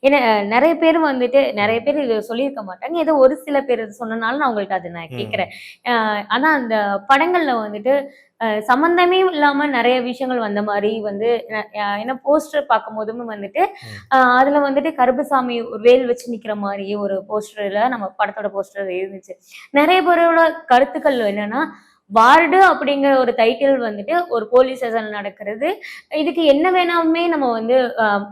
ஏன்னா நெறைய பேர் வந்துட்டு நெறைய பேர் இத சொல்லியிருக்க மாட்டாங்க. ஏதோ ஒரு சில பேர் சொன்னனால நான் உங்கள்ட்ட அத நான் கேட்கிறேன். ஆனா அந்த படங்கள்ல வந்துட்டு சம்மந்தமே இல்லாம நெறைய விஷயங்கள் வந்த மாரி வந்து ஏன்னா போஸ்டர் பார்க்கும்போதுமே வந்துட்டு, அதுல வந்துட்டு கருப்பசாமி ஒரு வேல் வச்சு நிக்கிற மாரி ஒரு போஸ்டர்ல நம்ம படத்தோட போஸ்டர் இருந்துச்சு. நெறைய பேரோட கருத்துக்கள் என்னன்னா, வார்டு அப்படிங்கிற ஒரு டைட்டில் வந்துட்டு ஒரு போலீஸ் ஸ்டேஷன்ல நடக்கிறது. இதுக்கு என்ன வேணாலுமே நம்ம வந்து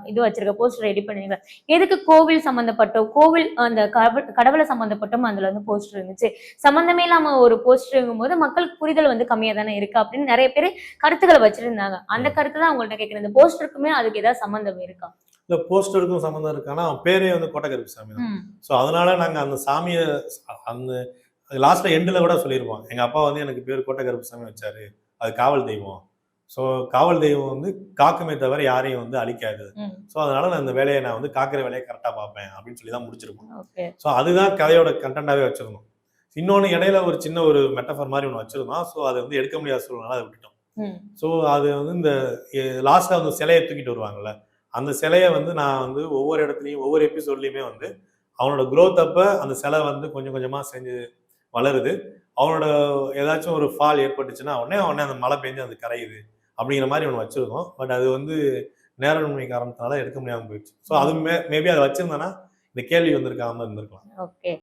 இது வச்சிருக்க போஸ்டர் ரெடி பண்ணிருக்கலாம். எதுக்கு கோவில் சம்மந்தப்பட்ட கோவில் அந்த கடவுள சம்மந்தப்பட்டும் அதுல வந்து போஸ்டர் இருந்துச்சு. சம்மந்தமே இல்லாம ஒரு போஸ்டருங்கும்போது மக்களுக்கு புரிதல் வந்து கம்மியா தானே இருக்கு அப்படின்னு நெறைய பேரு கருத்துக்கள வச்சிருந்தாங்க. அந்த கருத்து தான் உங்கள்ட்ட கேட்கிறேன். இந்த போஸ்டருக்குமே அதுக்கு ஏதாவது சம்மந்தம் இருக்கா? இந்த போஸ்டருக்கும் சம்மந்தம் இருக்கு. ஆனா பேரே வந்து கோட்டக்கருப்பு சாமி தான். ஸோ அதனால நாங்க அந்த சாமிய அந்த லாஸ்ட்ல எண்டுல கூட சொல்லியிருப்போம். எங்க அப்பா வந்து எனக்கு பேர் கோட்டக்கருப்பு சாமி வச்சாரு. அது காவல் தெய்வம். ஸோ காவல் தெய்வம் வந்து காக்குமே தவிர யாரையும் வந்து அழிக்காது. ஸோ அதனால நான் இந்த வேலையை நான் வந்து காக்கிற வேலையை கரெக்டா பார்ப்பேன் அப்படின்னு சொல்லி தான் முடிச்சிருப்போம். ஸோ அதுதான் கதையோட கண்டென்ட்டாவே வச்சிருந்தோம். இன்னொன்னு இடையில ஒரு சின்ன ஒரு மெட்டஃபர் மாதிரி ஒன்று வச்சிருந்தோம். ஸோ அதை வந்து எடுக்க முடியாத சூழ்நிலை அதை விட்டுட்டோம். ஸோ அது வந்து இந்த லாஸ்ட்ல வந்து சிலையை தூக்கிட்டு வருவாங்கல்ல, அந்த சிலையை வந்து நான் வந்து ஒவ்வொரு இடத்துலையும் ஒவ்வொரு எபிசோட்லையுமே வந்து அவனோட குரோத் அப்ப அந்த சிலை வந்து கொஞ்சம் கொஞ்சமா செஞ்சு வளருது. அவனோட ஏதாச்சும் ஒரு ஃபால் ஏற்பட்டுச்சுன்னா உடனே அந்த மழை பெஞ்சு அது கரையுது அப்படிங்கிற மாதிரி ஒன்று வச்சிருக்கோம். பட் அது வந்து நேரமின்மை காரணத்தினால எடுக்க முடியாமல் போயிடுச்சு. ஸோ அது மேபி அதை வச்சிருந்தேன்னா இந்த கேள்வி வந்திருக்காம இருந்திருக்கலாம். ஓகே.